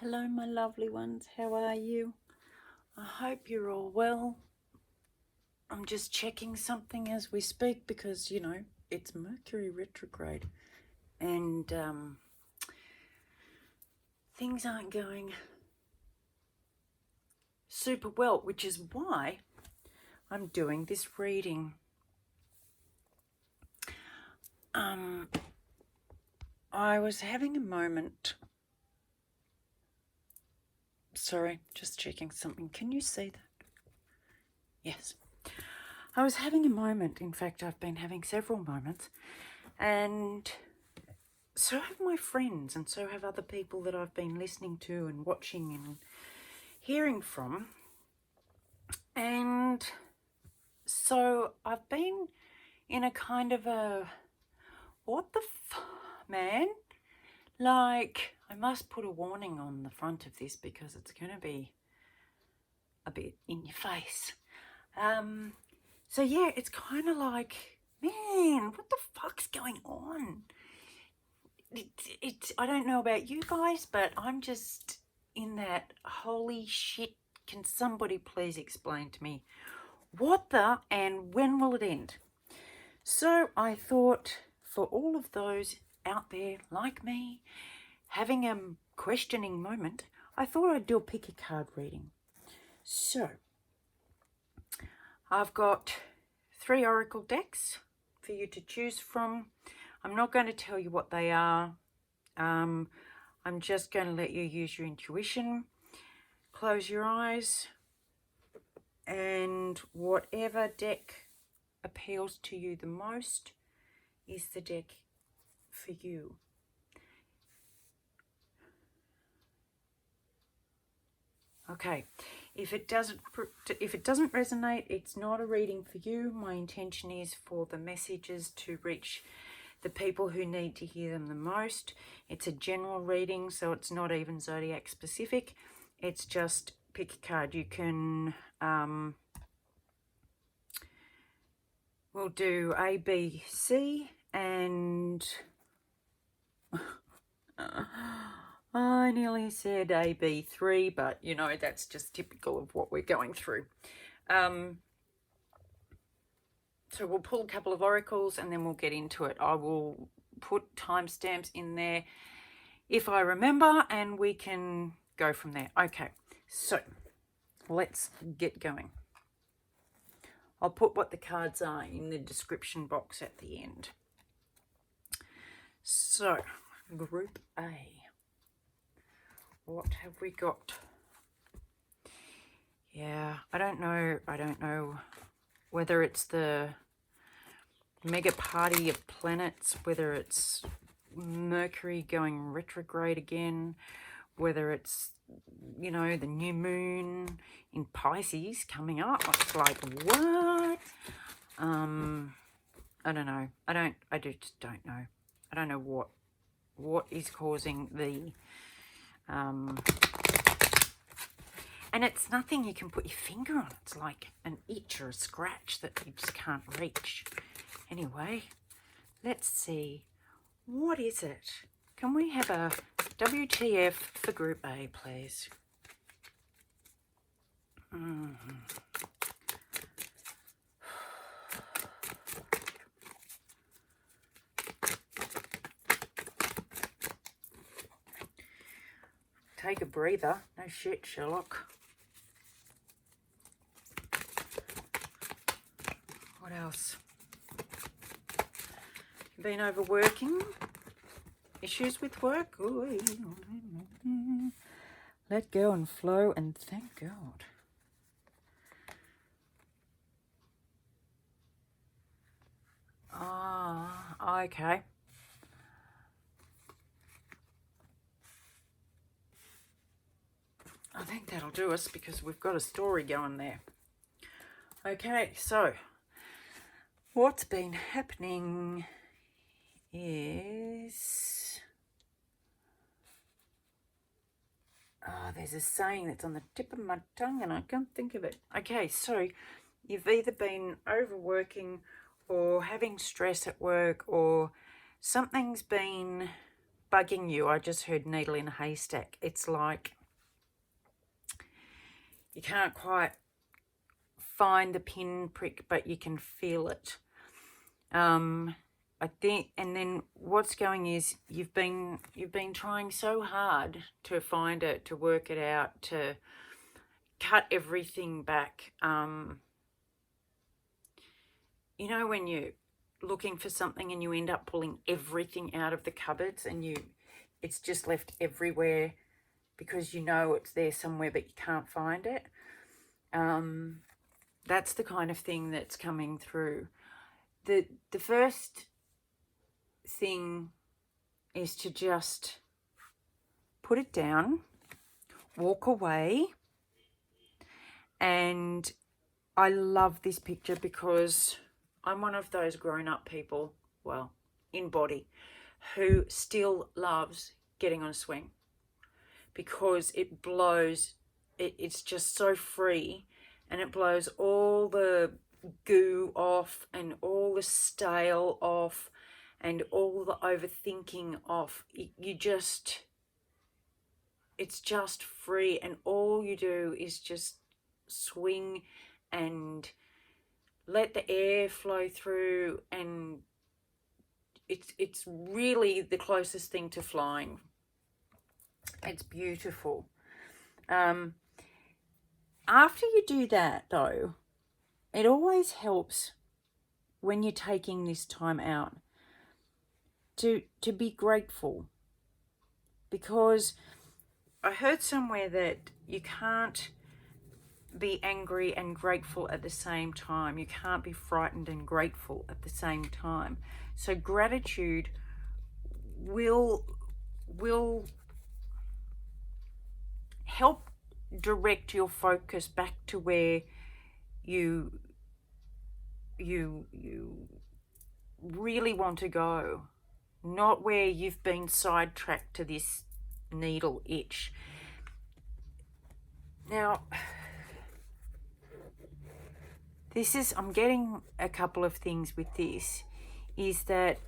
Hello, my lovely ones. How are you? I hope you're all well. I'm just checking something as we speak because, it's Mercury retrograde and things aren't going super well, which is why I'm doing this reading. I was having a moment. Sorry, just checking something. Can you see that? Yes. I was having a moment. In fact, I've been having several moments. And so have my friends, and so have other people that I've been listening to and watching and hearing from. And so I've been in a kind of a, what the man? Like, I must put a warning on the front of this because it's going to be a bit in your face. So yeah, it's kind of like, man, what the fuck's going on? I don't know about you guys, but I'm just in that holy shit. Can somebody please explain to me what the and when will it end? So I thought for all of those out there like me having a questioning moment, I thought I'd do a pick a card reading. So I've got 3 oracle decks for you to choose from. I'm not going to tell you what they are. I'm just going to let you use your intuition. Close your eyes, and whatever deck appeals to you the most is the deck for you. Okay, if it doesn't resonate, it's not a reading for you. My intention is for the messages to reach the people who need to hear them the most. It's a general reading, so it's not even zodiac specific. It's just pick a card. You can, we'll do A, B, C, and I nearly said AB3, but that's just typical of what we're going through. So we'll pull a couple of oracles and then we'll get into it. I will put timestamps in there if I remember, and we can go from there. Okay, so let's get going. I'll put what the cards are in the description box at the end. So, Group A. What have we got? Yeah, I don't know whether it's the mega party of planets, whether it's Mercury going retrograde again, whether it's, the new moon in Pisces coming up. It's like, what? I don't know. I just don't know. I don't know what is causing the, and it's nothing you can put your finger on. It's like an itch or a scratch that you just can't reach. Anyway, let's see. What is it? Can we have a WTF for Group A, please? Take a breather. No shit, Sherlock. What else? Been overworking? Issues with work? Ooh. Let go and flow, and thank God. Okay. I think that'll do us because we've got a story going there. Okay, so what's been happening is... there's a saying that's on the tip of my tongue and I can't think of it. Okay, so you've either been overworking or having stress at work, or something's been bugging you. I just heard needle in a haystack. It's like you can't quite find the pinprick, but you can feel it. I think, and then what's going is you've been trying so hard to find it, to work it out, to cut everything back. You know, when you're looking for something and you end up pulling everything out of the cupboards and it's just left everywhere because you know it's there somewhere but you can't find it. That's the kind of thing that's coming through. The first thing is to just put it down, walk away. And I love this picture because I'm one of those grown-up people, well, in body, who still loves getting on a swing because it blows, it's just so free, and it blows all the goo off and all the stale off and all the overthinking off. It's just free, and all you do is just swing and let the air flow through, and it's really the closest thing to flying. It's beautiful. After you do that, though, it always helps when you're taking this time out to be grateful, because I heard somewhere that you can't be angry and grateful at the same time. You can't be frightened and grateful at the same time. So gratitude will help direct your focus back to where you really want to go, not where you've been sidetracked to this needle itch. Now, I'm getting a couple of things with this, is that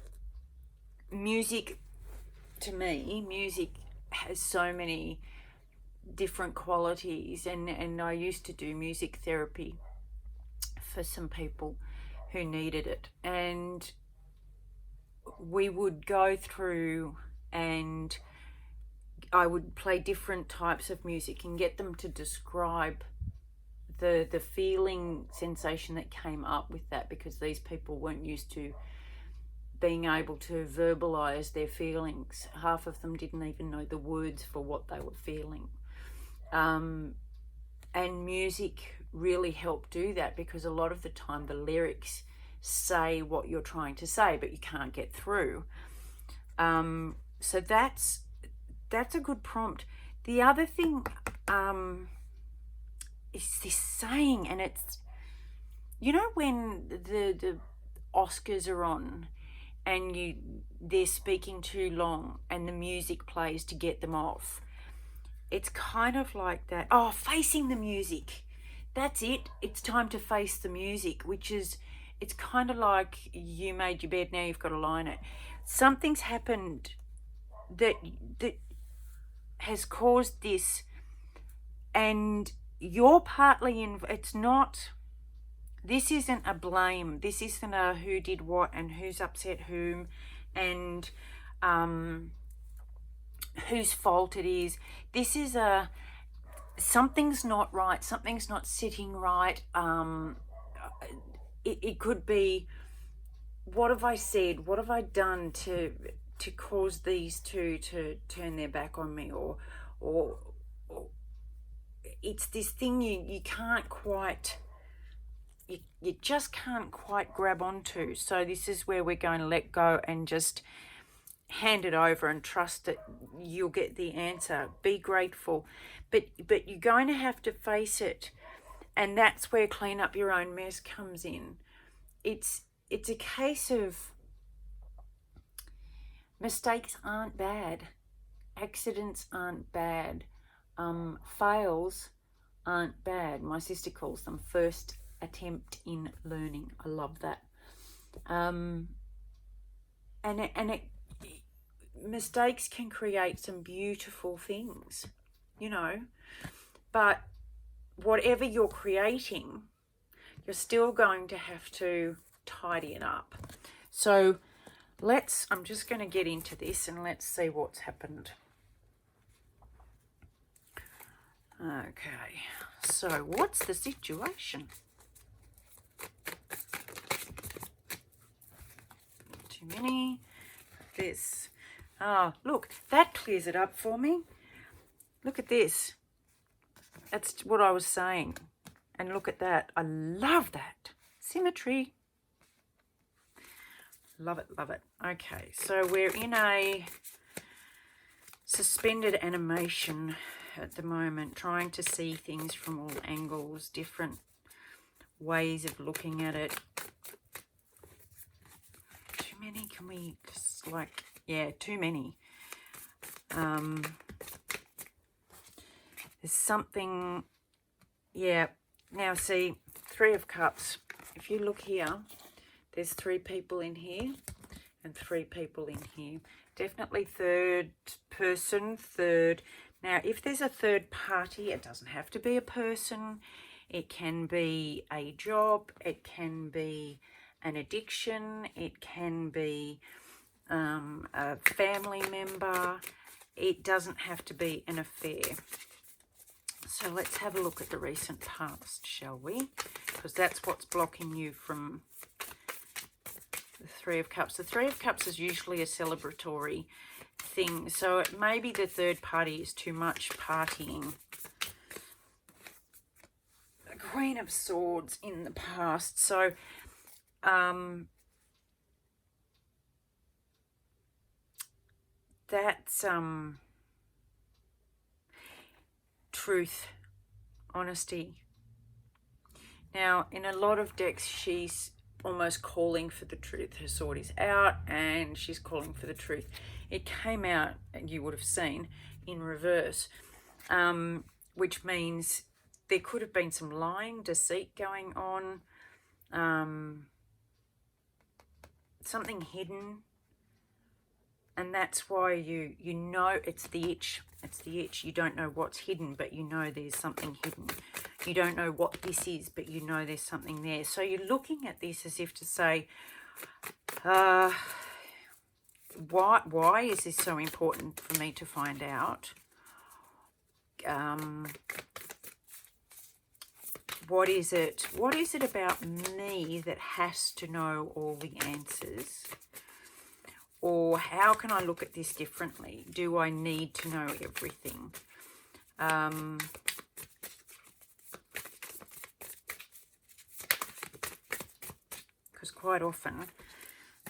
music, to me, music has so many different qualities, and I used to do music therapy for some people who needed it, and we would go through and I would play different types of music and get them to describe the feeling sensation that came up with that, because these people weren't used to being able to verbalize their feelings. Half of them didn't even know the words for what they were feeling. And music really helped do that, because a lot of the time the lyrics say what you're trying to say, but you can't get through. So that's a good prompt. The other thing is this saying, and it's, you know, when the Oscars are on and they're speaking too long and the music plays to get them off. It's kind of like that. Oh, facing the music. That's it. It's time to face the music, which is, it's kind of like you made your bed, now you've got to lie in it. Something's happened that has caused this, and you're partly in. It's not. This isn't a blame. This isn't a who did what and who's upset whom, and whose fault it is. This is something's not right. Something's not sitting right. It could be, what have I said? What have I done to cause these two to turn their back on me? Or it's this thing you can't quite, you just can't quite grab onto. So this is where we're going to let go and just hand it over and trust that you'll get the answer. Be grateful, but you're going to have to face it, and that's where clean up your own mess comes in. It's a case of mistakes aren't bad, accidents aren't bad, fails aren't bad. My sister calls them first attempt in learning. I love that. And mistakes can create some beautiful things, you know, but whatever you're creating, you're still going to have to tidy it up. So I'm just going to get into this and let's see what's happened. Okay, so what's the situation? Too many. This. Oh, look, that clears it up for me. Look at this. That's what I was saying. And look at that. I love that. Symmetry. Love it, love it. Okay, so we're in a suspended animation at the moment, trying to see things from all angles, different ways of looking at it. Too many? Can we just like, yeah, too many. There's something, yeah. Now see, Three of Cups. If you look here, there's 3 people in here and 3 people in here. Definitely third person, third. Now, if there's a third party, it doesn't have to be a person. It can be a job. It can be an addiction. It can be a family member. It doesn't have to be an affair. So let's have a look at the recent past, shall we? Because that's what's blocking you from the Three of Cups. The Three of Cups is usually a celebratory thing. So maybe the third party is too much partying. The Queen of Swords in the past. So that's truth, honesty. Now, in a lot of decks, she's almost calling for the truth. Her sword is out and she's calling for the truth. It came out, you would have seen, in reverse, which means there could have been some lying, deceit going on, something hidden. And that's why you know it's the itch. It's the itch. You don't know what's hidden, but you know there's something hidden. You don't know what this is, but you know there's something there. So you're looking at this as if to say, why is this so important for me to find out? What is it? What is it about me that has to know all the answers? Or how can I look at this differently? Do I need to know everything? Because quite often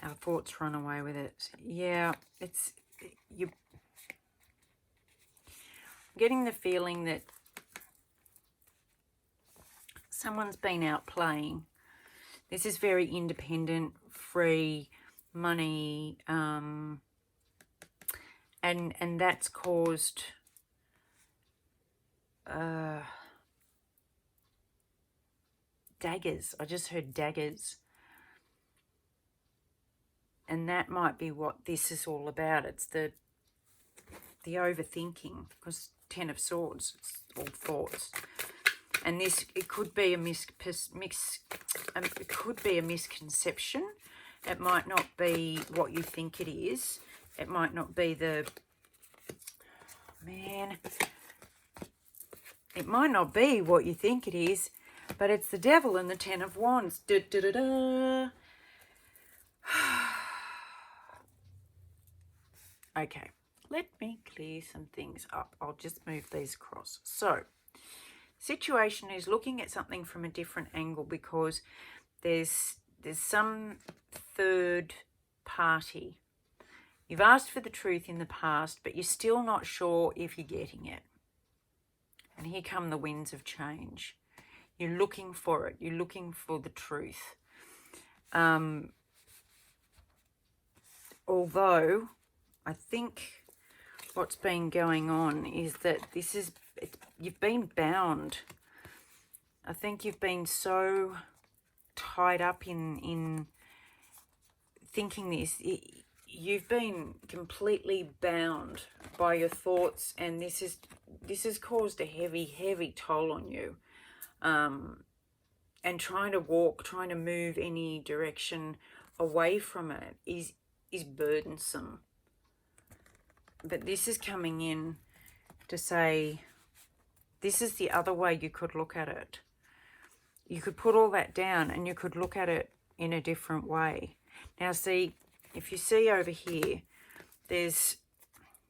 our thoughts run away with it. Yeah, you're getting the feeling that someone's been out playing. This is very independent, free, money, and that's caused daggers. I just heard daggers, and that might be what this is all about. It's the overthinking, because 10 of Swords, it's all thoughts. And this, it could be a it could be a misconception. It might not be what you think it is. It might not be it might not be what you think it is, but it's the Devil and the 10 of Wands. Da, da, da, da. Okay, let me clear some things up. I'll just move these across. So, situation is looking at something from a different angle, because there's some third party. You've asked for the truth in the past, but you're still not sure if you're getting it. And here come the winds of change. You're looking for it. You're looking for the truth. Although I think what's been going on is that you've been bound. I think you've been so tied up in thinking this. you've been completely bound by your thoughts, and this has caused a heavy toll on you. And trying to move any direction away from it is burdensome. But this is coming in to say, this is the other way you could look at it. You could put all that down and you could look at it in a different way. Now see, if you see over here,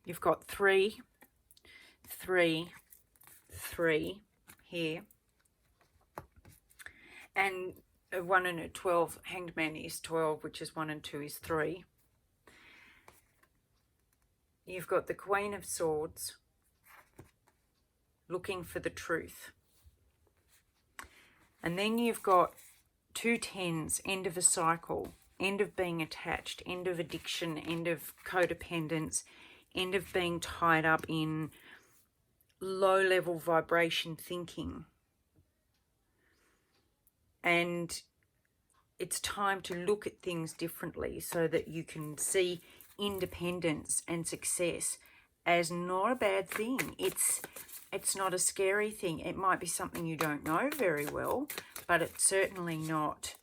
you've got 3, 3, 3 here. And a 1 and a 12, Hanged Man is 12, which is 1 and 2 is 3. You've got the Queen of Swords looking for the truth. And then you've got 2 tens, end of a cycle, end of being attached, end of addiction, end of codependence, end of being tied up in low-level vibration thinking. And it's time to look at things differently so that you can see independence and success as not a bad thing. It's not a scary thing. It might be something you don't know very well, but it's certainly not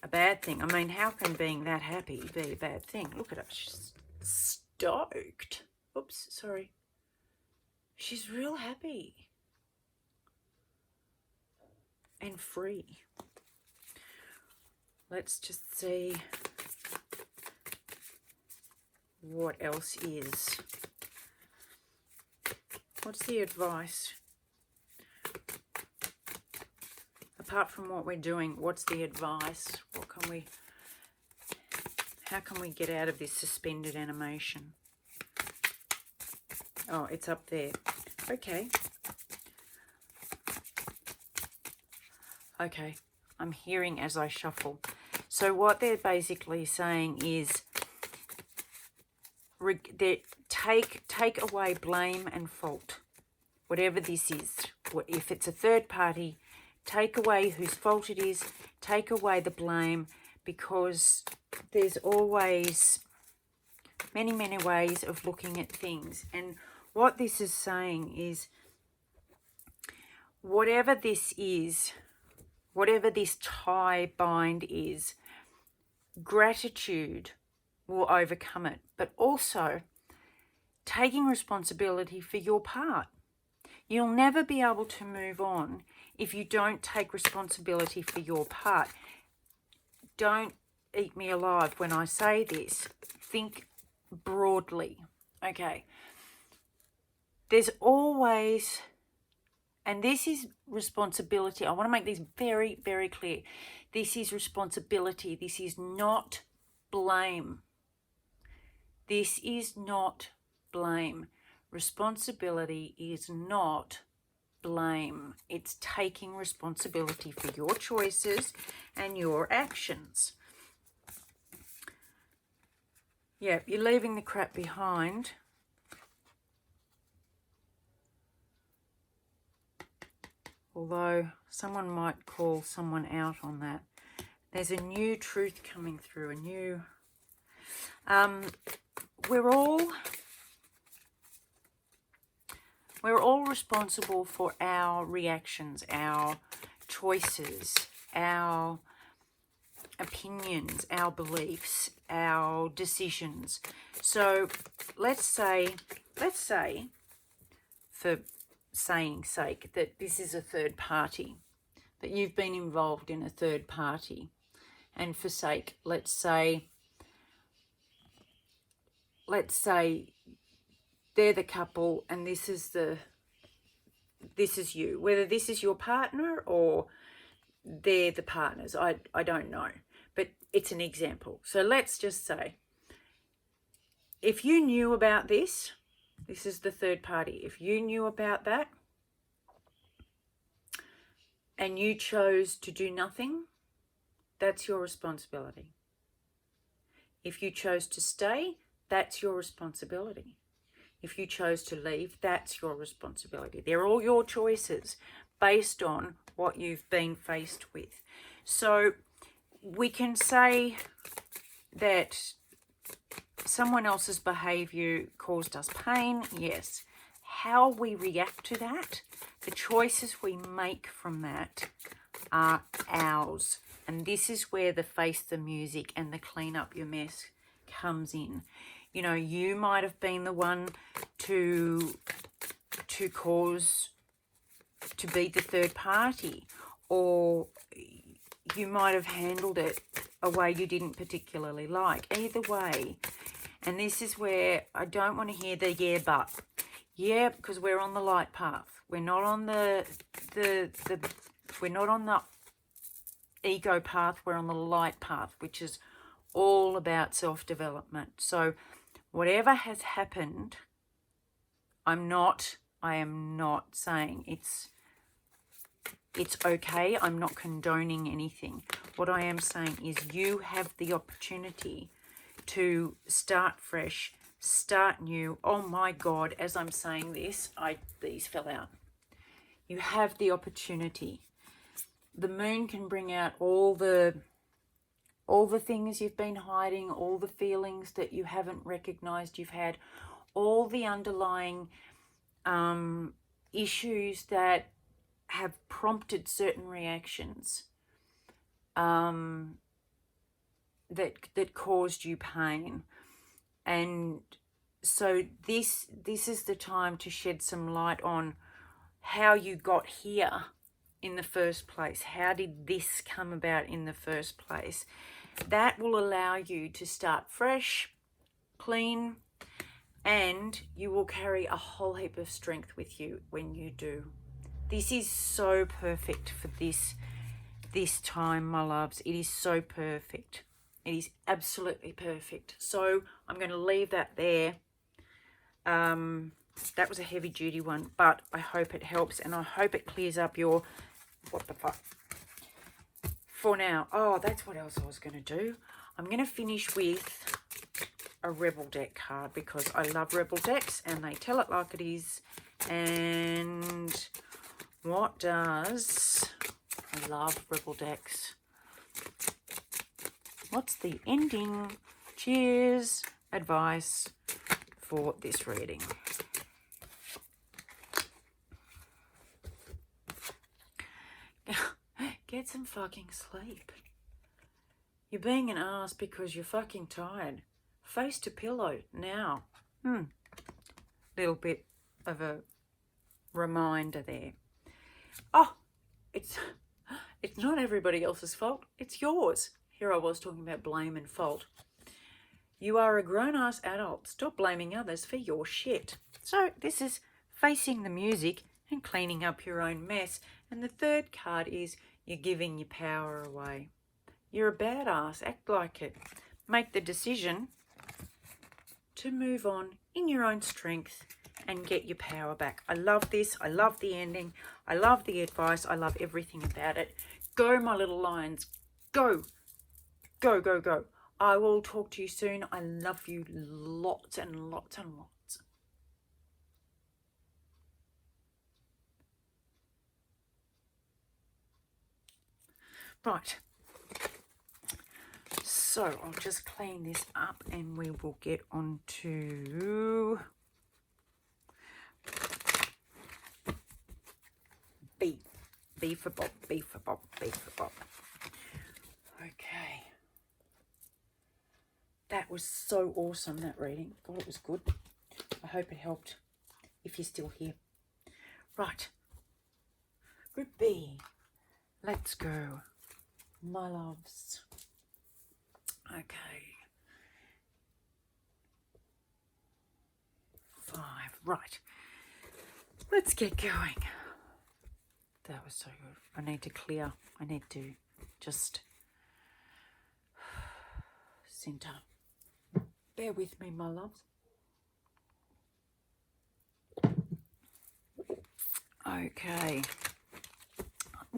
a bad thing. I mean, how can being that happy be a bad thing? Look at her. She's stoked. Oops, sorry. She's real happy and free. Let's just see what else is. What's the advice? Apart from what we're doing, what's the advice? How can we get out of this suspended animation? Oh, it's up there. Okay. Okay, I'm hearing as I shuffle. So what they're basically saying is take away blame and fault, whatever this is. If it's a third party, take away whose fault it is, take away the blame, because there's always many ways of looking at things. And what this is saying is, whatever this is, whatever this tie bind is, gratitude will overcome it, but also taking responsibility for your part. You'll never be able to move on if you don't take responsibility for your part. Don't eat me alive when I say this. Think broadly, okay? There's always, and this is responsibility. I want to make this very clear. This is responsibility. This is not blame. This is not blame. Responsibility is not blame. It's taking responsibility for your choices and your actions. Yeah, you're leaving the crap behind. Although someone might call someone out on that. There's a new truth coming through, a new... We're all responsible for our reactions, our choices, our opinions, our beliefs, our decisions. So let's say for saying's sake that this is a third party, that you've been involved in a third party, and for sake, let's say they're the couple and this is you, whether this is your partner or they're the partners, I don't know, but it's an example. So let's just say, if you knew about this is the third party, if you knew about that and you chose to do nothing, that's your responsibility. If you chose to stay, that's your responsibility. If you chose to leave, that's your responsibility. They're all your choices based on what you've been faced with. So we can say that someone else's behaviour caused us pain, yes. How we react to that, the choices we make from that are ours. And this is where the face the music and the clean up your mess comes in. You know, you might have been the one to cause, to be the third party, or you might have handled it a way you didn't particularly like. Either way. And this is where I don't want to hear the yeah, but. Yeah, because we're on the light path. We're not on we're not on the ego path. We're on the light path, which is all about self-development. So whatever has happened, I am not saying it's okay. I'm not condoning anything. What I am saying is you have the opportunity to start fresh, start new. Oh my God, as I'm saying this, these fell out. You have the opportunity. The moon can bring out all the things you've been hiding, all the feelings that you haven't recognized you've had, all the underlying issues that have prompted certain reactions that caused you pain. And so this is the time to shed some light on how you got here in the first place. How did this come about in the first place? That will allow you to start fresh, clean, and you will carry a whole heap of strength with you when you do. This is so perfect for this time, my loves. It is so perfect. It is absolutely perfect. So I'm going to leave that there. That was a heavy duty one, but I hope it helps, and I hope it clears up your what the fuck for now. Oh, that's what else I was going to do. I'm going to finish with a Rebel deck card because I love Rebel decks and they tell it like it is. And what does... I love Rebel decks. What's the ending? Cheers. Advice for this reading. Get some fucking sleep. You're being an ass because you're fucking tired. Face to pillow now. Little bit of a reminder there. Oh, it's not everybody else's fault. It's yours. Here I was talking about blame and fault. You are a grown-ass adult. Stop blaming others for your shit. So this is facing the music and cleaning up your own mess. And the third card is you're giving your power away. You're a badass. Act like it. Make the decision to move on in your own strength and get your power back. I love this. I love the ending. I love the advice. I love everything about it. Go, my little lions. Go. Go, go, go. I will talk to you soon. I love you lots and lots and lots. Right. So I'll just clean this up and we will get on to B. B for Bob, B for Bob, B for Bob. Okay. That was so awesome, that reading. God, it was good. I hope it helped if you're still here. Right. Group B. Let's go, my loves. Okay. 5. Right. Let's get going. That was so good. I need to clear. I need to just center. Bear with me, my loves. Okay.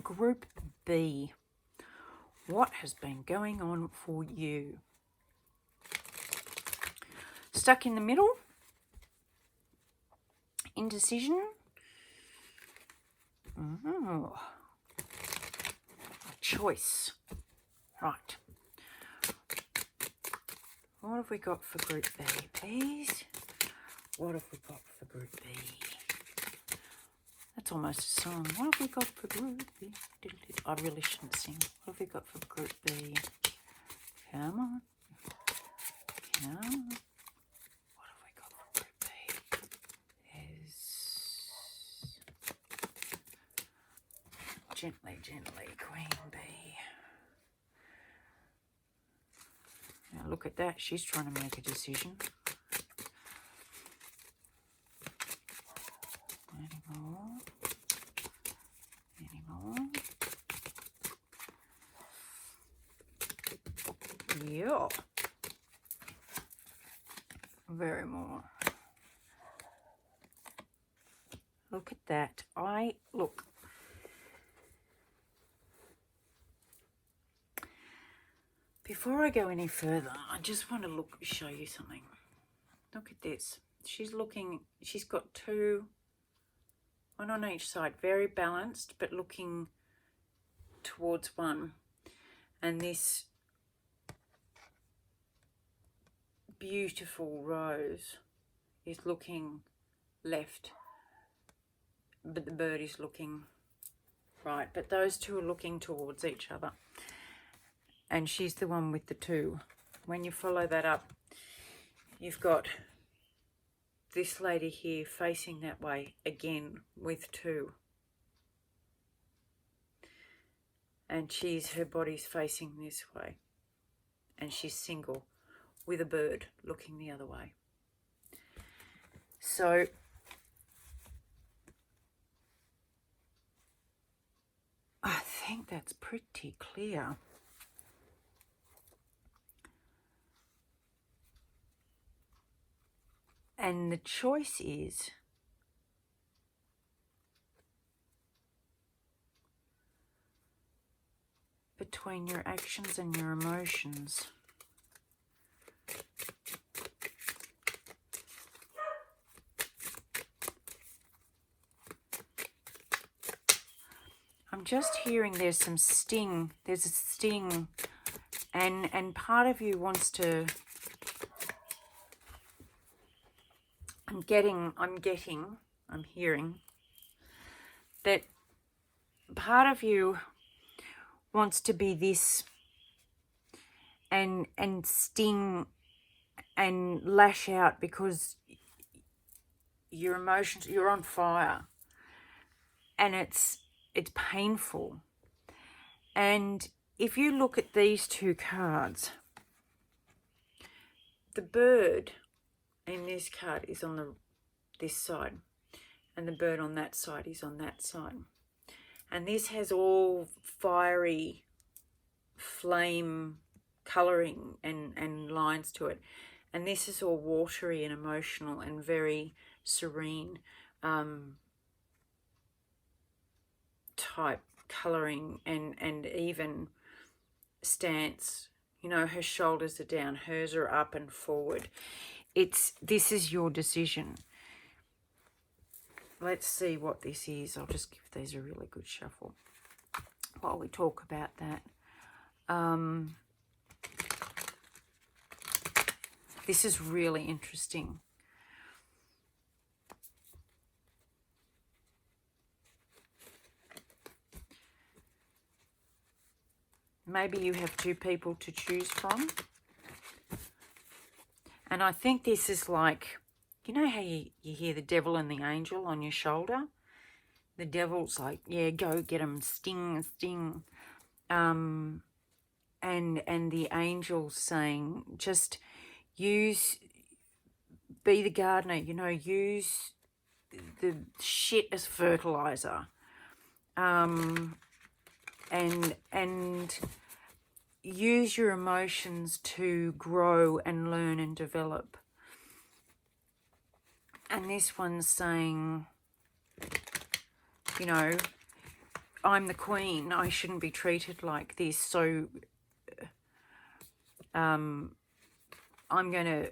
Group B. What has been going on for you? Stuck in the middle? Indecision? Choice. Right. What have we got for Group B, please? What have we got for Group B? That's almost a song. What have we got for Group B? I really shouldn't sing. What have we got for Group B? Come on. Come on. What have we got for Group B? There's... Gently, gently, Queen bee. Now look at that. She's trying to make a decision. Any more? Any more? Yeah. Very more. Look at that. Look. Before I go any further, I just want to show you something. Look at this. She's got two, one on each side, very balanced, but looking towards one. And this beautiful rose is looking left, but the bird is looking right. But those two are looking towards each other. And she's the one with the two. When you follow that up, you've got this lady here facing that way again with two. And her body's facing this way. And she's single with a bird looking the other way. So I think that's pretty clear. And the choice is between your actions and your emotions. I'm just hearing there's some sting. There's a sting. And part of you wants to... I'm hearing that part of you wants to be this and sting and lash out because your emotions, you're on fire and it's painful. And if you look at these two cards, the bird in this card is on this side, and the bird on that side is on that side. And this has all fiery flame colouring and lines to it. And this is all watery and emotional and very serene type colouring and even stance. You know, her shoulders are down, hers are up and forward. This is your decision. Let's see what this is. I'll just give these a really good shuffle while we talk about that. This is really interesting. Maybe you have two people to choose from. And I think this is like, you know how you hear the devil and the angel on your shoulder? The devil's like, yeah, go get him, sting, sting. And the angel's saying, just be the gardener, you know, use the shit as fertilizer. And use your emotions to grow and learn and develop. And this one's saying, you know, I'm the queen. I shouldn't be treated like this. So I'm gonna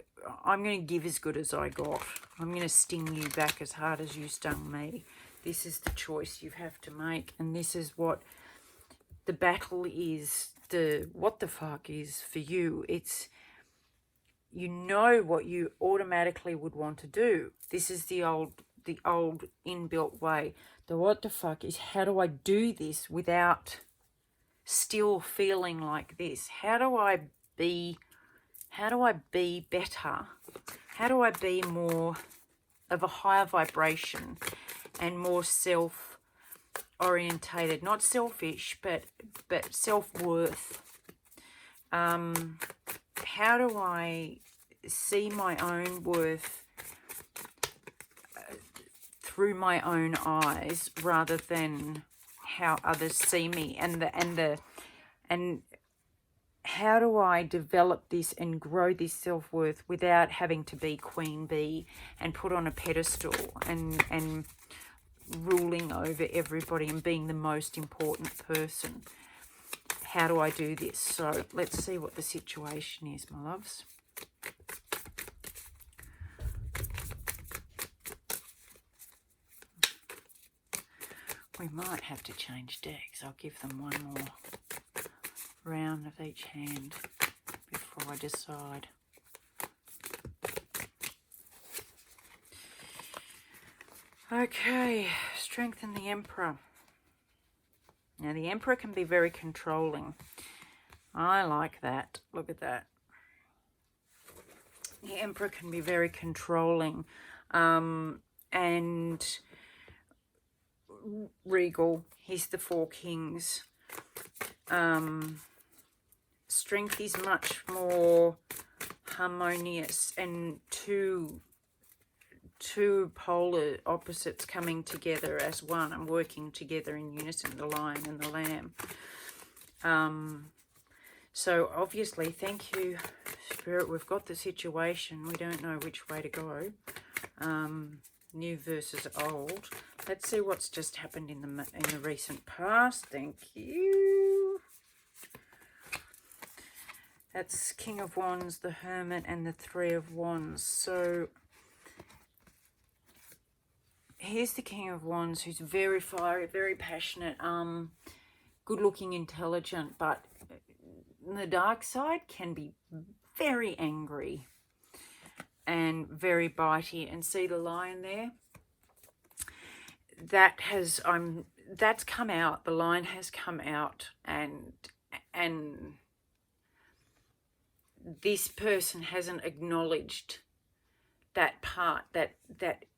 give as good as I got. I'm gonna sting you back as hard as you stung me. This is the choice you have to make, and this is what the battle is. What the fuck is for you. It's you know what you automatically would want to do. This is the old inbuilt way. The what the fuck is, how do I do this without still feeling like this? How do I be better? How do I be more of a higher vibration and more self-orientated? Not selfish, but self-worth. How do I see my own worth through my own eyes rather than how others see me? And how do I develop this and grow this self-worth without having to be queen bee and put on a pedestal and ruling over everybody and being the most important person? How do I do this? So let's see what the situation is, my loves. We might have to change decks. I'll give them one more round of each hand before I decide. Okay, strengthen the Emperor. Now, the Emperor can be very controlling. I like that. Look at that. The Emperor can be very controlling and regal. He's the Four Kings. Strength is much more harmonious, and two polar opposites coming together as one and working together in unison, the lion and the lamb. So obviously, thank you, Spirit, we've got the situation. We don't know which way to go. New versus old. Let's see what's just happened in the recent past. Thank you. That's King of Wands, the Hermit, and the Three of Wands. So here's the King of Wands, who's very fiery, very passionate, good-looking, intelligent, but the dark side can be very angry and very bitey. And see the lion there? That's come out. The lion has come out, and this person hasn't acknowledged that part, that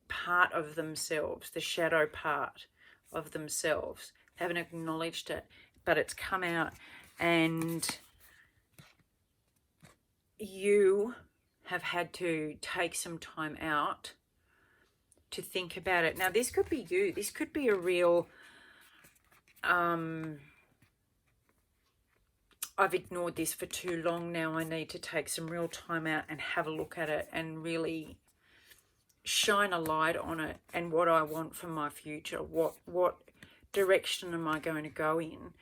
part of themselves, the shadow part of themselves. They haven't acknowledged it, but it's come out, and you have had to take some time out to think about it. Now, this could be you. This could be a real, I've ignored this for too long now. I need to take some real time out and have a look at it and really shine a light on it and what I want for my future. What direction am I going to go in?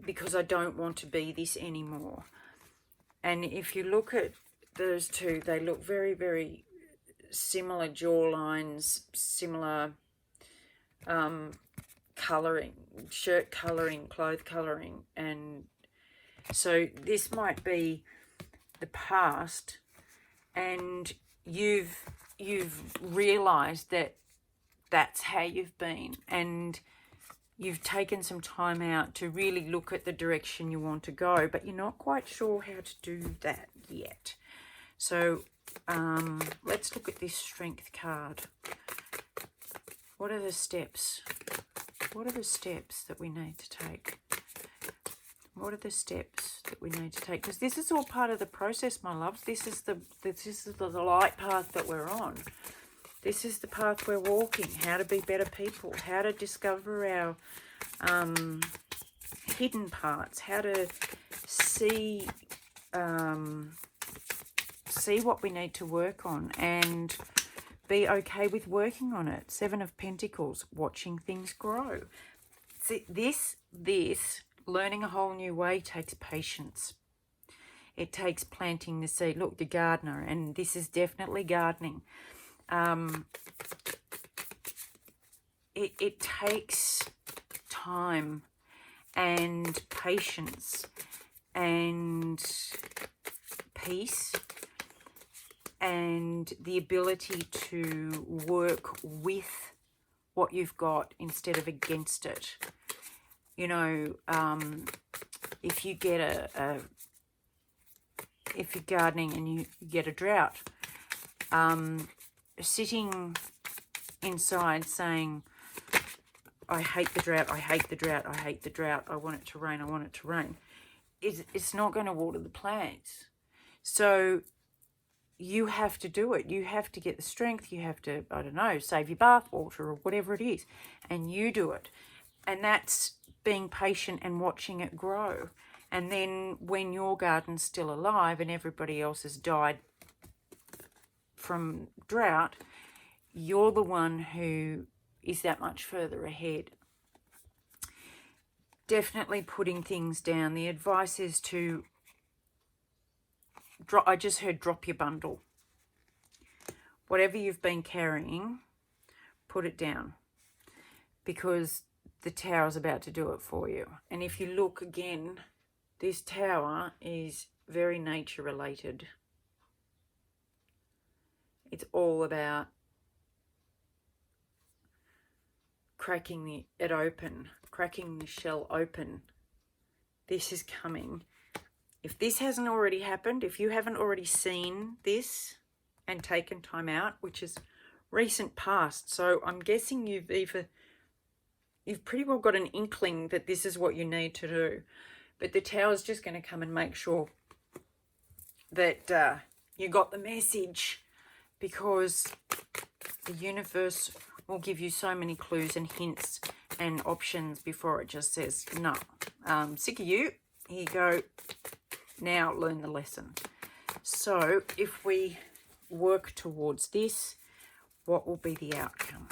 Because I don't want to be this anymore. And if you look at those two, they look very, very similar jawlines, similar colouring, shirt colouring, clothes colouring. And so this might be the past, and you've realised that that's how you've been, and you've taken some time out to really look at the direction you want to go, but you're not quite sure how to do that yet. So let's look at this Strength card. What are the steps? What are the steps that we need to take? What are the steps that we need to take? Because this is all part of the process, my loves. This is the light path that we're on. This is the path we're walking. How to be better people. How to discover our hidden parts. How to see what we need to work on and be okay with working on it. Seven of Pentacles, watching things grow. See, this learning a whole new way takes patience. It takes planting the seed. Look, the gardener, and this is definitely gardening. It takes time and patience and peace and the ability to work with what you've got instead of against it. You know, if you get if you're gardening and you get a drought, sitting inside saying, I hate the drought, I hate the drought, I hate the drought, I want it to rain, I want it to rain, it's not going to water the plants. So you have to do it. You have to get the strength. You have to, I don't know, save your bath water or whatever it is. And you do it. And that's being patient and watching it grow. And then when your garden's still alive and everybody else has died from drought, you're the one who is that much further ahead. Definitely putting things down. The advice is to drop. I just heard drop your bundle. Whatever you've been carrying, put it down, because the tower's about to do it for you. And if you look again, this tower is very nature related. It's all about cracking it open, cracking the shell open. This is coming. If this hasn't already happened, if you haven't already seen this and taken time out, which is recent past, so I'm guessing you've pretty well got an inkling that this is what you need to do. But the tower's just going to come and make sure that you got the message, because the universe will give you so many clues and hints and options before it just says, no, sick of you, here you go, now learn the lesson. So if we work towards this, what will be the outcome?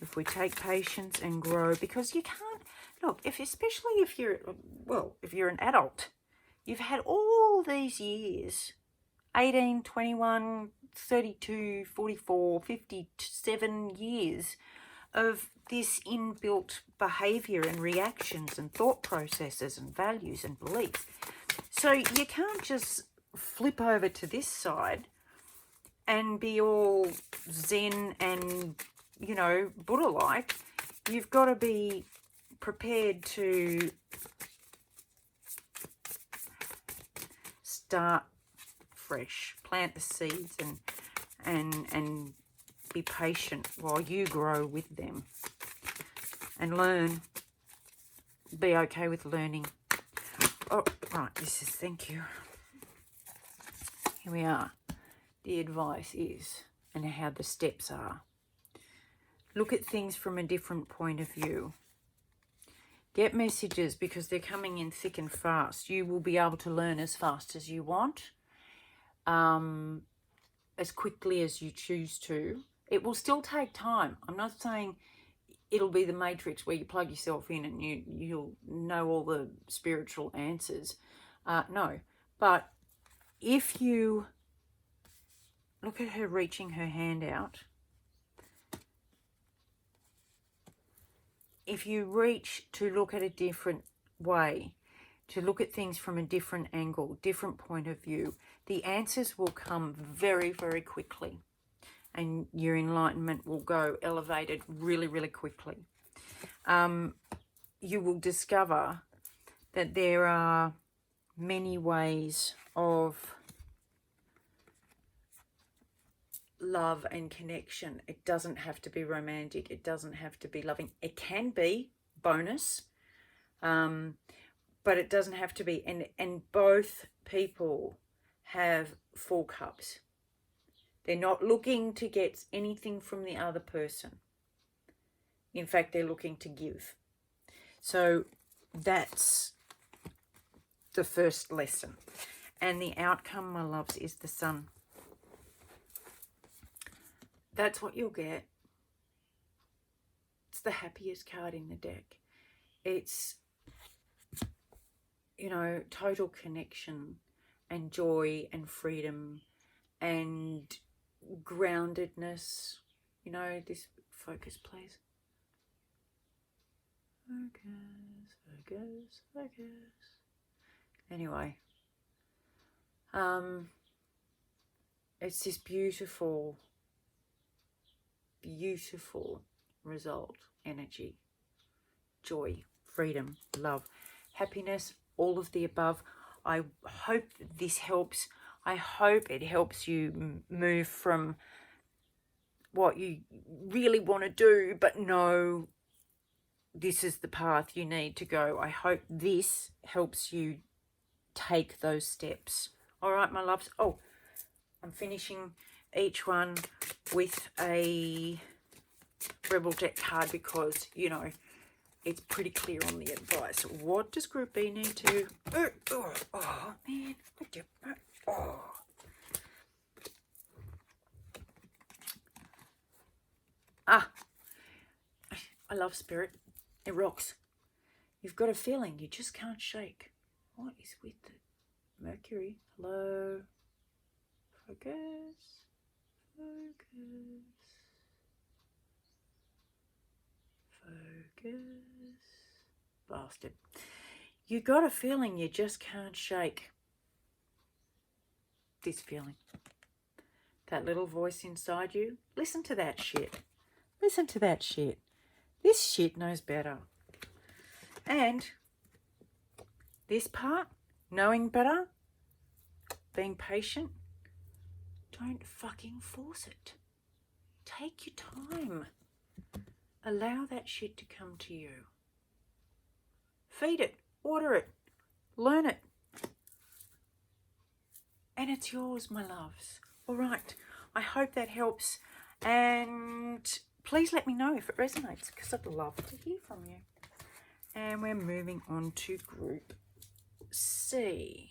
If we take patience and grow, because you can't, look, especially if you're an adult, you've had all these years, 18, 21, 32, 44, 57 years of this inbuilt behavior and reactions and thought processes and values and beliefs. So you can't just flip over to this side and be all zen and, you know, Buddha-like. You've got to be prepared to start fresh, plant the seeds and be patient while you grow with them and learn. Be okay with learning. Oh, right, this is, thank you. Here we are. The advice is, and how the steps are. Look at things from a different point of view. Get messages, because they're coming in thick and fast. You will be able to learn as fast as you want, as quickly as you choose to. It will still take time. I'm not saying it'll be the Matrix where you plug yourself in and you'll know all the spiritual answers. No, but if you look at her reaching her hand out, if you reach to look at a different way, to look at things from a different angle, different point of view, the answers will come very, very quickly. And your enlightenment will go elevated really, really quickly. You will discover that there are many ways of love and connection. It doesn't have to be romantic. It doesn't have to be loving. It can be bonus, but it doesn't have to be. And both people have full cups. They're not looking to get anything from the other person. In fact, they're looking to give. So that's the first lesson. And the outcome, my loves, is the Sun. That's what you'll get. It's the happiest card in the deck. It's, you know, total connection and joy and freedom and groundedness. You know, this, focus please. Focus. Anyway, It's this beautiful, beautiful result. Energy, joy, freedom, love, happiness, all of the above. I hope this helps. I hope it helps you move from what you really want to do, but no, this is the path you need to go. I hope this helps you take those steps. All right, my loves. Oh, I'm finishing each one with a Rebel deck card because, you know, it's pretty clear on the advice. What does Group B need to... Oh man. Oh. Ah. I love Spirit. It rocks. You've got a feeling you just can't shake. What is with it? Mercury. Hello. Focus. Focus. Focus. Bastard. You got a feeling you just can't shake. This feeling. That little voice inside you. Listen to that shit. Listen to that shit. This shit knows better. And this part, knowing better, being patient, don't fucking force it. Take your time. Allow that shit to come to you. Feed it, water it, learn it. And it's yours, my loves. All right, I hope that helps. And please let me know if it resonates, because I'd love to hear from you. And we're moving on to Group C.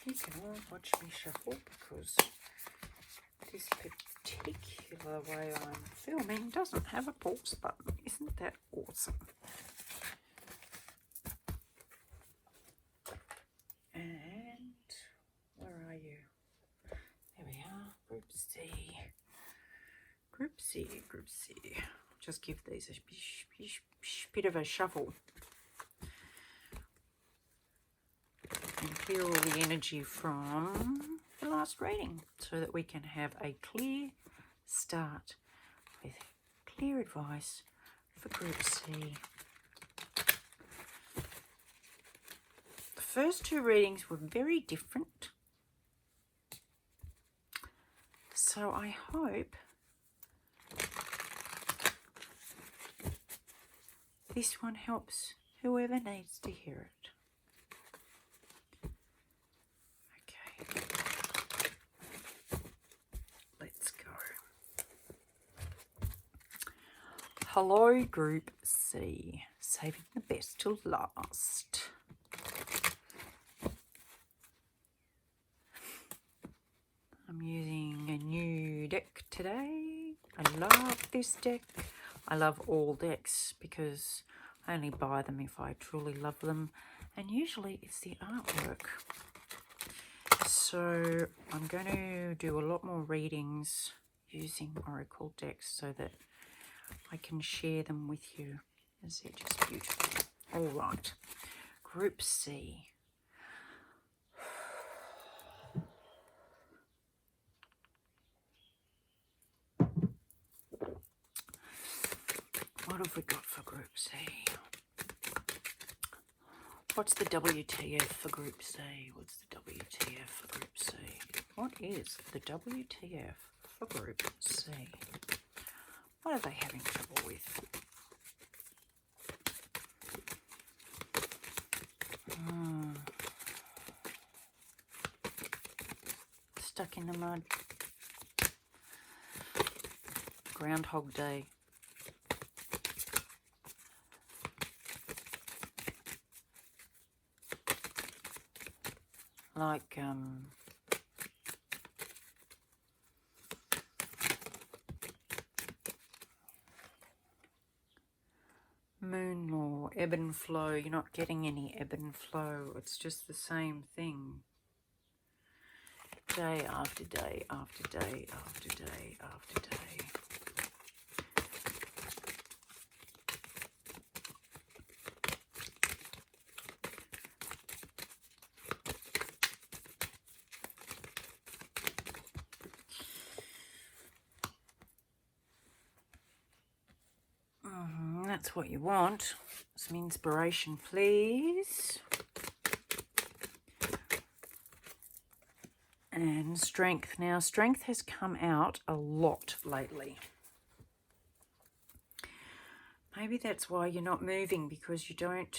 You can all watch me shuffle because this particular way I'm filming doesn't have a pause button. Isn't that awesome? And where are you? There we are. Group C. Group C. Group C. Just give these a bit of a shuffle. And clear all the energy from the last reading so that we can have a clear start with clear advice for Group C. The first two readings were very different, so I hope this one helps whoever needs to hear it. Let's go. Hello, Group C. Saving the best till last. I'm using a new deck today. I love this deck. I love all decks because I only buy them if I truly love them. And usually it's the artwork. So I'm going to do a lot more readings using Oracle decks so that I can share them with you, as they're just beautiful. All right, Group C. What have we got for Group C? What's the WTF for Group C? What's the WTF for Group C? What is the WTF for Group C? What are they having trouble with? Stuck in the mud. Groundhog Day. Like, moon law, ebb and flow. You're not getting any ebb and flow. It's just the same thing. Day after day after day after day after day. that's what you want. Some inspiration, please. And strength. Now, strength has come out a lot lately. Maybe that's why you're not moving, because you don't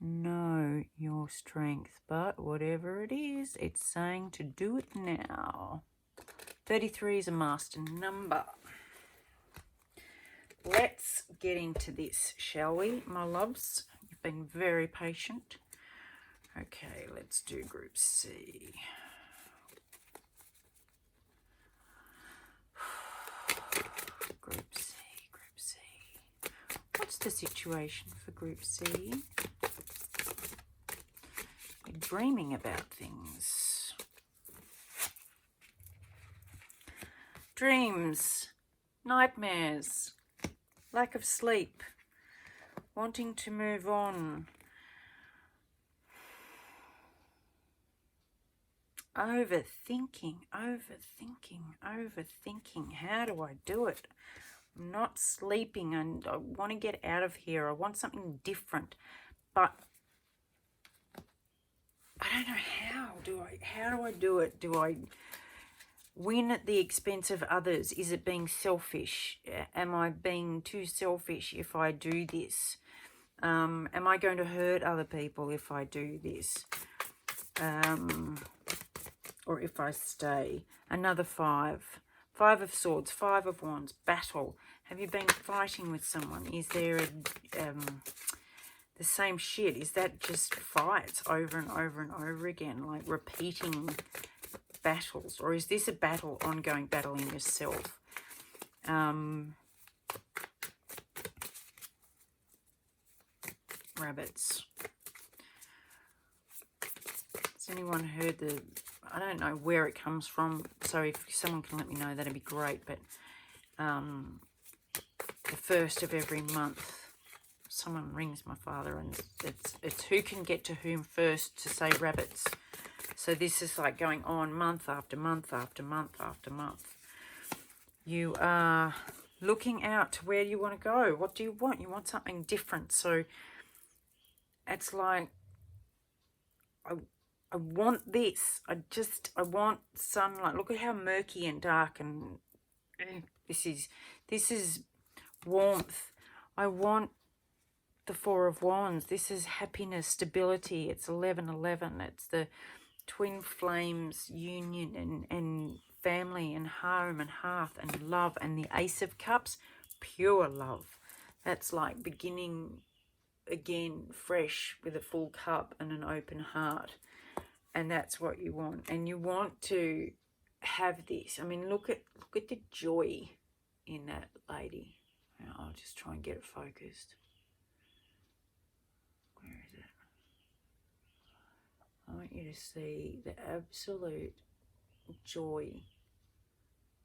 know your strength. But whatever it is, it's saying to do it now. 33 is a master number. Let's get into this, shall we, my loves? You've been very patient. Okay, let's do Group C. Group C, Group C. What's the situation for Group C? We're dreaming about things. Dreams, nightmares, lack of sleep, wanting to move on. Overthinking. How do I do it? I'm not sleeping and I want to get out of here. I want something different, but I don't know how. How do I do it? Do I win at the expense of others? Is it being selfish? Am I being too selfish if I do this? Am I going to hurt other people if I do this? Or if I stay. Another 5. 5 of Swords, 5 of Wands, battle. Have you been fighting with someone? Is there the same shit? Is that just fights over and over and over again, like repeating battles? Or is this a battle, ongoing battle in yourself? Rabbits. Has anyone heard the... I don't know where it comes from, so if someone can let me know, that'd be great. But the first of every month, someone rings my father, and it's who can get to whom first to say rabbits. So this is like going on month after month after month after month. You are looking out to where you want to go. What do you want? You want something different. So it's like, I want this. I want sunlight. Look at how murky and dark and this is warmth. I want the 4 of Wands. This is happiness, stability. It's 11:11. It's the twin flames union and family and home and hearth and love, and the Ace of Cups, pure love. That's like beginning again fresh with a full cup and an open heart. And that's what you want. And you want to have this. I mean, look at the joy in that lady. I'll just try and get it focused. Where is it? I want you to see the absolute joy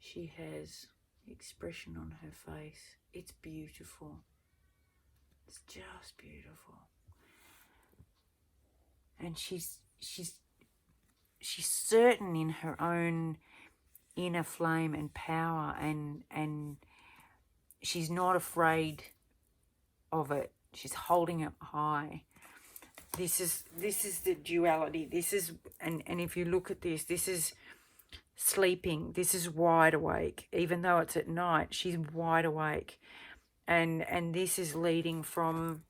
she has, the expression on her face. It's beautiful. It's just beautiful. And she's certain in her own inner flame and power, and she's not afraid of it. She's holding it high. This is the duality. This is, and if you look at this is sleeping. This is wide awake. Even though it's at night, she's wide awake. And this is leading from,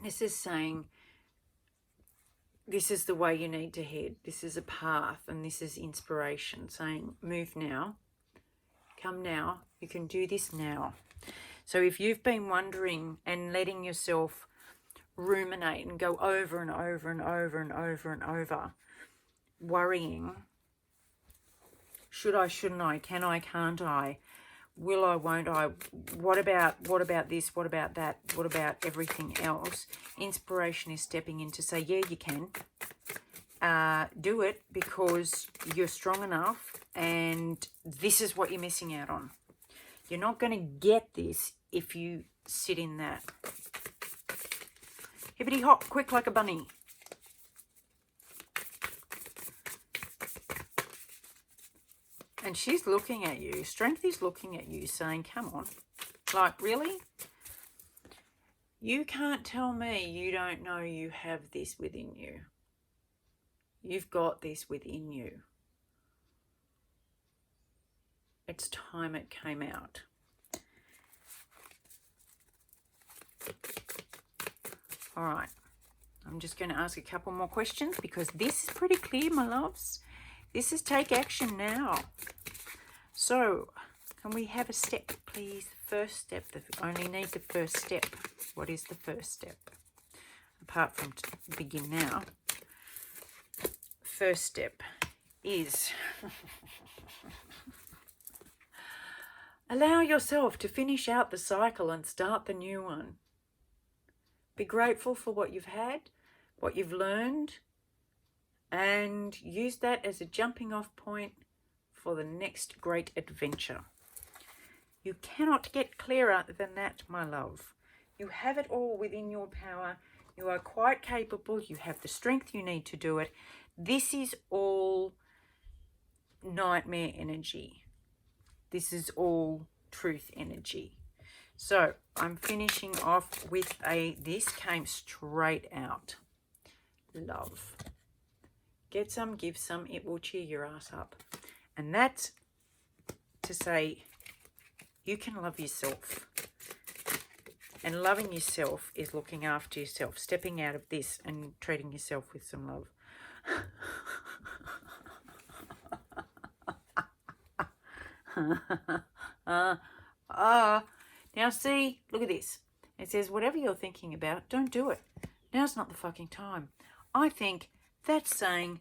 this is saying, this is the way you need to head. This is a path, and this is inspiration, saying, move now, come now, you can do this now. So if you've been wondering and letting yourself ruminate and go over and over and over and over and over, worrying, should I, shouldn't I, can I, can't I, will I, won't I, what about this, what about that, what about everything else? Inspiration is stepping in to say, yeah, you can. Do it, because you're strong enough, and this is what you're missing out on. You're not going to get this if you sit in that. Hippity hop, quick like a bunny. And she's looking at you. Strength is looking at you, saying, come on, Like, really? You can't tell me you don't know you have this within you. You've got this within you. It's time it came out. All right. I'm just going to ask a couple more questions because this is pretty clear, my loves. This is take action now. So, can we have a step, please? First step. Only need the first step. What is the first step? Apart from begin now. First step is allow yourself to finish out the cycle and start the new one. Be grateful for what you've had, what you've learned, and use that as a jumping off point for the next great adventure. You cannot get clearer than that, my love. You have it all within your power. You are quite capable. You have the strength you need to do it. This is all nightmare energy. This is all truth energy. So I'm finishing off with this came straight out. Love. Get some, give some. It will cheer your ass up. And that's to say you can love yourself. And loving yourself is looking after yourself. Stepping out of this and treating yourself with some love. Now see, look at this. It says, whatever you're thinking about, don't do it. Now's not the fucking time. I think that's saying,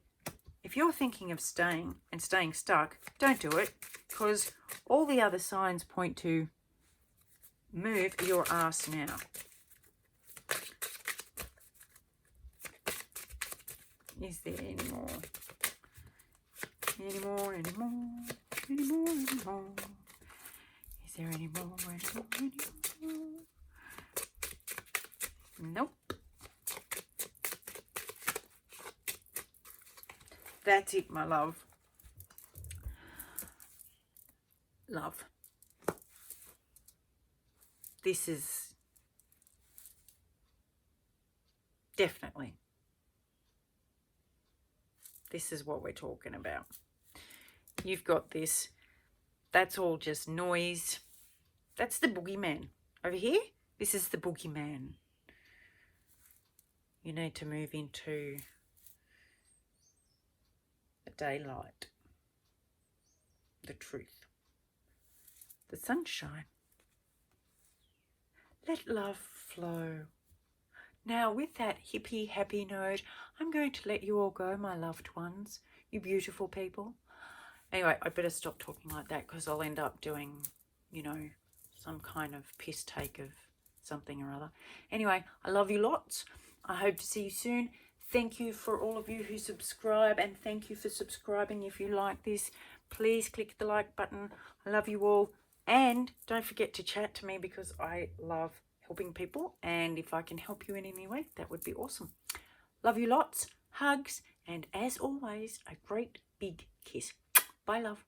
if you're thinking of staying and staying stuck, don't do it, because all the other signs point to move your ass now. Is there any more? Any more, any more, any more, any more? Is there any more, any more, any more? Nope. That's it, my love. Love. This is definitely. This is what we're talking about. You've got this. That's all just noise. That's the boogeyman. Over here, this is the boogeyman. You need to move into the daylight, the truth, the sunshine. Let love flow. Now, with that hippie, happy note, I'm going to let you all go, my loved ones, you beautiful people. Anyway, I better stop talking like that because I'll end up doing, you know, some kind of piss take of something or other. Anyway, I love you lots. I hope to see you soon. Thank you for all of you who subscribe, and thank you for subscribing. If you like this, please click the like button. I love you all. And don't forget to chat to me because I love helping people. And if I can help you in any way, that would be awesome. Love you lots. Hugs. And as always, a great big kiss. Bye, love.